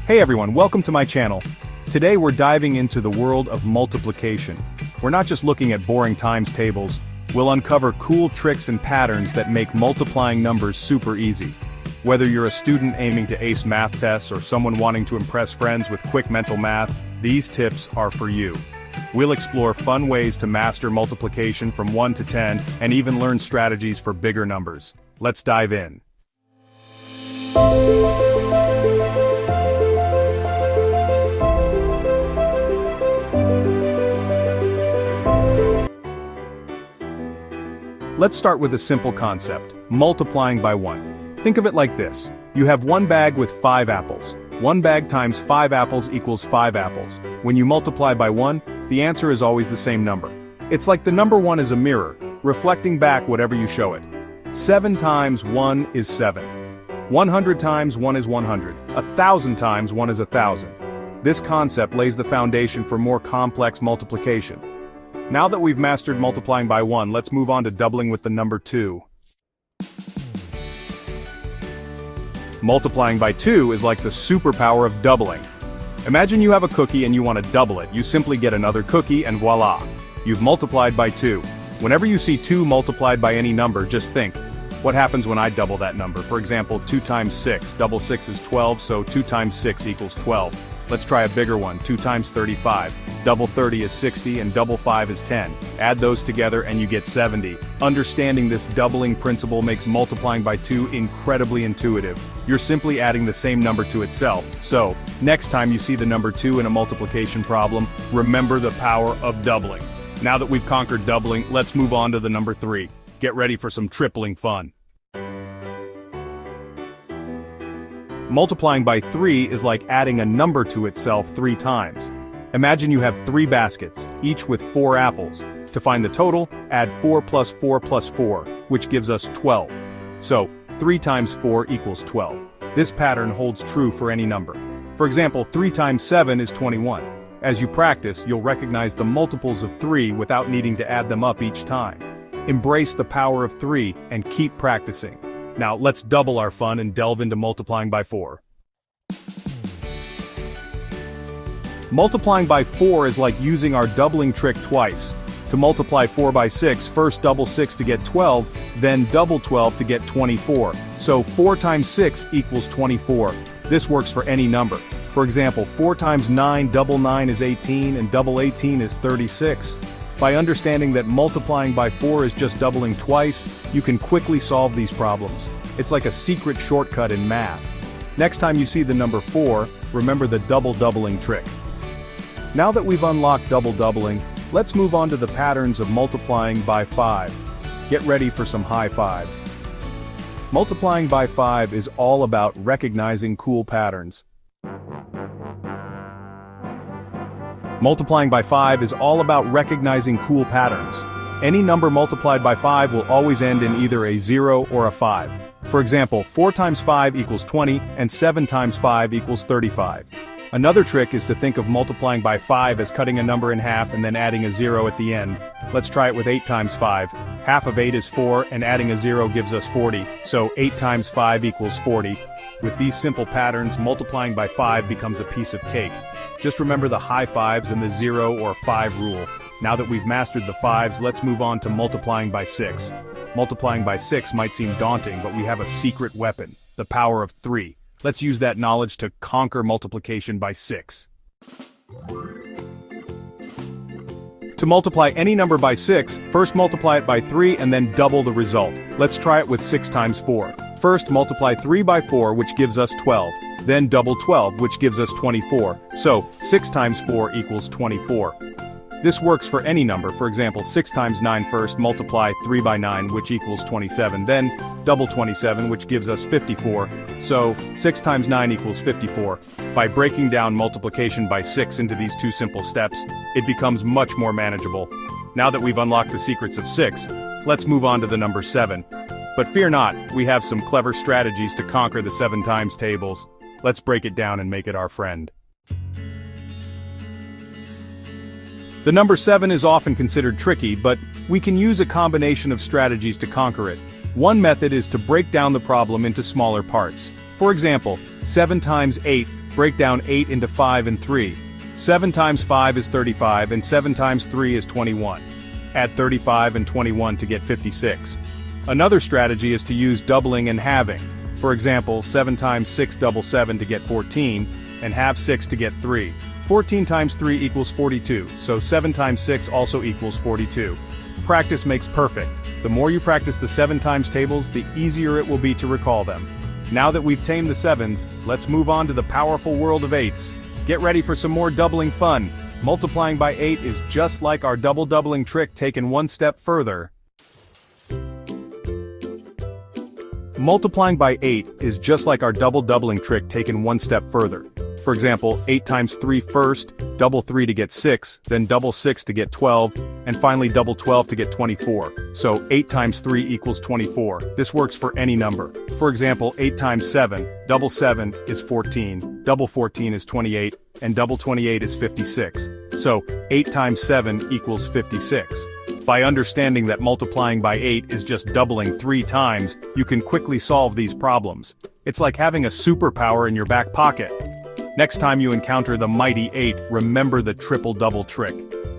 Hey everyone, welcome to my channel. Today we're diving into the world of multiplication. We're not just looking at boring times tables, we'll uncover cool tricks and patterns that make multiplying numbers super easy. Whether you're a student aiming to ace math tests or someone wanting to impress friends with quick mental math, these tips are for you. We'll explore fun ways to master multiplication from 1 to 10 and even learn strategies for bigger numbers. Let's dive in. Let's start with a simple concept, multiplying by 1. Think of it like this. You have one bag with 5 apples. One bag times 5 apples equals 5 apples. When you multiply by 1, the answer is always the same number. It's like the number 1 is a mirror, reflecting back whatever you show it. 7 times 1 is 7. 100 times 1 is 100. 1,000 times 1 is 1,000. This concept lays the foundation for more complex multiplication. Now that we've mastered multiplying by 1, let's move on to doubling with the number 2. Multiplying by 2 is like the superpower of doubling. Imagine you have a cookie and you want to double it. You simply get another cookie and voila! You've multiplied by 2. Whenever you see 2 multiplied by any number, just think, what happens when I double that number? For example, 2 times 6. Double 6 is 12, so 2 times 6 equals 12. Let's try a bigger one, 2 times 35. Double 30 is 60 and double 5 is 10. Add those together and you get 70. Understanding this doubling principle makes multiplying by 2 incredibly intuitive. You're simply adding the same number to itself. So, next time you see the number 2 in a multiplication problem, remember the power of doubling. Now that we've conquered doubling, let's move on to the number 3. Get ready for some tripling fun. Multiplying by 3 is like adding a number to itself 3 times. Imagine you have 3 baskets, each with 4 apples. To find the total, add 4 plus 4 plus 4, which gives us 12. So, 3 times 4 equals 12. This pattern holds true for any number. For example, 3 times 7 is 21. As you practice, you'll recognize the multiples of 3 without needing to add them up each time. Embrace the power of 3 and keep practicing. Now, let's double our fun and delve into multiplying by 4. Multiplying by 4 is like using our doubling trick twice. To multiply 4 by 6, first double 6 to get 12, then double 12 to get 24. So 4 times 6 equals 24. This works for any number. For example, 4 times 9, double 9 is 18, and double 18 is 36. By understanding that multiplying by 4 is just doubling twice, you can quickly solve these problems. It's like a secret shortcut in math. Next time you see the number 4, remember the double doubling trick. Now that we've unlocked double doubling, let's move on to the patterns of multiplying by 5. Get ready for some high fives. Multiplying by 5 is all about recognizing cool patterns. Multiplying by 5 is all about recognizing cool patterns. Any number multiplied by 5 will always end in either a 0 or a 5. For example, 4 times 5 equals 20, and 7 times 5 equals 35. Another trick is to think of multiplying by 5 as cutting a number in half and then adding a 0 at the end. Let's try it with 8 times 5. Half of 8 is 4, and adding a 0 gives us 40, so 8 times 5 equals 40. With these simple patterns, multiplying by 5 becomes a piece of cake. Just remember the high fives and the 0 or 5 rule. Now that we've mastered the 5s, let's move on to multiplying by 6. Multiplying by 6 might seem daunting, but we have a secret weapon, the power of 3. Let's use that knowledge to conquer multiplication by 6. To multiply any number by 6, first multiply it by 3 and then double the result. Let's try it with 6 times 4. First multiply 3 by 4, which gives us 12. Then double 12, which gives us 24. So, 6 times 4 equals 24. This works for any number. For example, 6 times 9 first multiply 3 by 9, which equals 27. Then, double 27, which gives us 54. So, 6 times 9 equals 54. By breaking down multiplication by 6 into these two simple steps, it becomes much more manageable. Now that we've unlocked the secrets of 6, let's move on to the number 7. But fear not, we have some clever strategies to conquer the 7 times tables. Let's break it down and make it our friend. The number 7 is often considered tricky, but we can use a combination of strategies to conquer it. One method is to break down the problem into smaller parts. For example, 7 times 8 Break down 8 into 5 and 3. 7 times 5 is 35 and 7 times 3 is 21. Add 35 and 21 to get 56. Another strategy is to use doubling and halving. For example, 7 times 6 double 7 to get 14, and halve 6 to get 3. 14 times 3 equals 42, so 7 times 6 also equals 42. Practice makes perfect. The more you practice the 7 times tables, the easier it will be to recall them. Now that we've tamed the 7s, let's move on to the powerful world of 8s. Get ready for some more doubling fun. Multiplying by 8 is just like our double doubling trick taken one step further. Multiplying by 8 is just like our double doubling trick taken one step further. For example, 8 times 3 first, double 3 to get 6, then double 6 to get 12, and finally double 12 to get 24. So 8 times 3 equals 24. This works for any number. For example, 8 times 7, double 7 is 14, double 14 is 28, and double 28 is 56. So 8 times 7 equals 56. By understanding that multiplying by 8 is just doubling 3 times, you can quickly solve these problems. It's like having a superpower in your back pocket. Next time you encounter the mighty 8, remember the triple-double trick.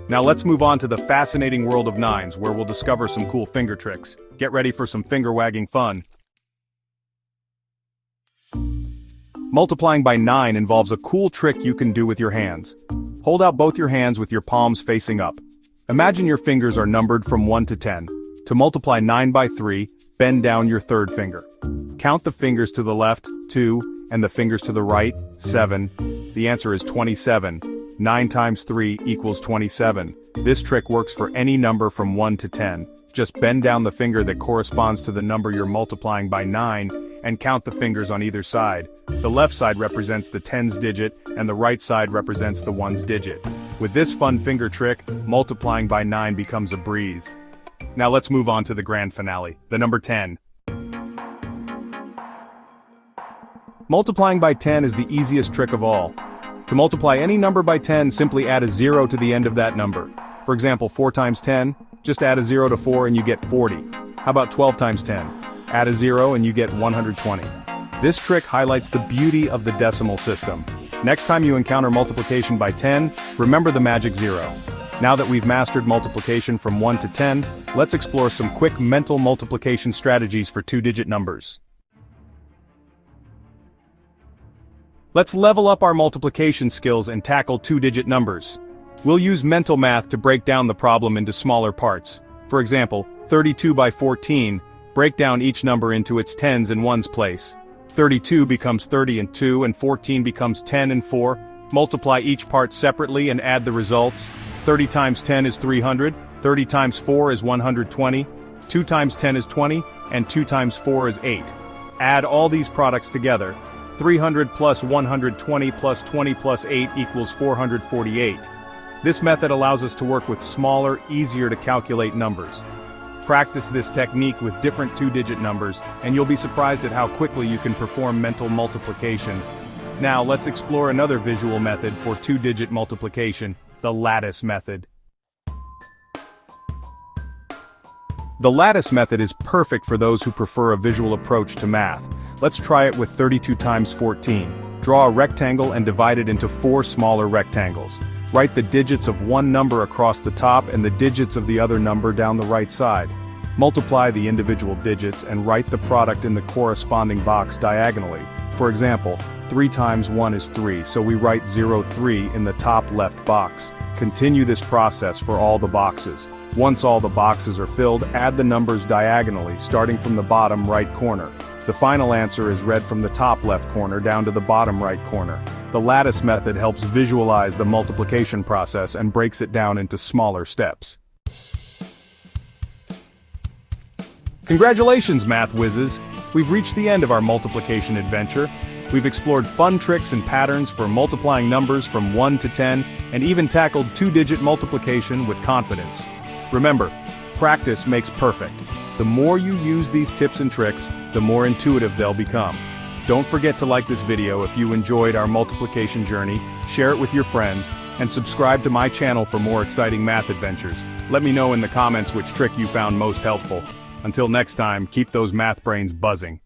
Now let's move on to the fascinating world of 9s, where we'll discover some cool finger tricks. Get ready for some finger-wagging fun. Multiplying by 9 involves a cool trick you can do with your hands. Hold out both your hands with your palms facing up. Imagine your fingers are numbered from 1 to 10. To multiply 9 by 3, bend down your third finger. Count the fingers to the left, 2, and the fingers to the right, 7. The answer is 27. 9 times 3 equals 27. This trick works for any number from 1 to 10. Just bend down the finger that corresponds to the number you're multiplying by 9, and count the fingers on either side. The left side represents the 10's digit, and the right side represents the 1's digit. With this fun finger trick, multiplying by 9 becomes a breeze. Now let's move on to the grand finale, the number 10. Multiplying by 10 is the easiest trick of all. To multiply any number by 10, simply add a 0 to the end of that number. For example, 4 times 10, just add a 0 to 4 and you get 40. How about 12 times 10? Add a 0 and you get 120. This trick highlights the beauty of the decimal system. Next time you encounter multiplication by 10, remember the magic 0. Now that we've mastered multiplication from 1 to 10, let's explore some quick mental multiplication strategies for two-digit numbers. Let's level up our multiplication skills and tackle two-digit numbers. We'll use mental math to break down the problem into smaller parts. For example, 32 by 14, break down each number into its tens and ones place. 32 becomes 30 and 2, and 14 becomes 10 and 4. Multiply each part separately and add the results. 30 times 10 is 300, 30 times 4 is 120, 2 times 10 is 20, and 2 times 4 is 8. Add all these products together. 300 plus 120 plus 20 plus 8 equals 448. This method allows us to work with smaller, easier to calculate numbers. Practice this technique with different two-digit numbers, and you'll be surprised at how quickly you can perform mental multiplication. Now let's explore another visual method for two-digit multiplication, the lattice method. The lattice method is perfect for those who prefer a visual approach to math. Let's try it with 32 times 14. Draw a rectangle and divide it into 4 smaller rectangles. Write the digits of one number across the top and the digits of the other number down the right side. Multiply the individual digits and write the product in the corresponding box diagonally. For example, 3 times 1 is 3, so we write 03 in the top left box. Continue this process for all the boxes. Once all the boxes are filled, add the numbers diagonally, starting from the bottom right corner. The final answer is read from the top left corner down to the bottom right corner. The lattice method helps visualize the multiplication process and breaks it down into smaller steps. Congratulations, math whizzes! We've reached the end of our multiplication adventure. We've explored fun tricks and patterns for multiplying numbers from 1 to 10, and even tackled two-digit multiplication with confidence. Remember, practice makes perfect. The more you use these tips and tricks, the more intuitive they'll become. Don't forget to like this video if you enjoyed our multiplication journey, share it with your friends, and subscribe to my channel for more exciting math adventures. Let me know in the comments which trick you found most helpful. Until next time, keep those math brains buzzing.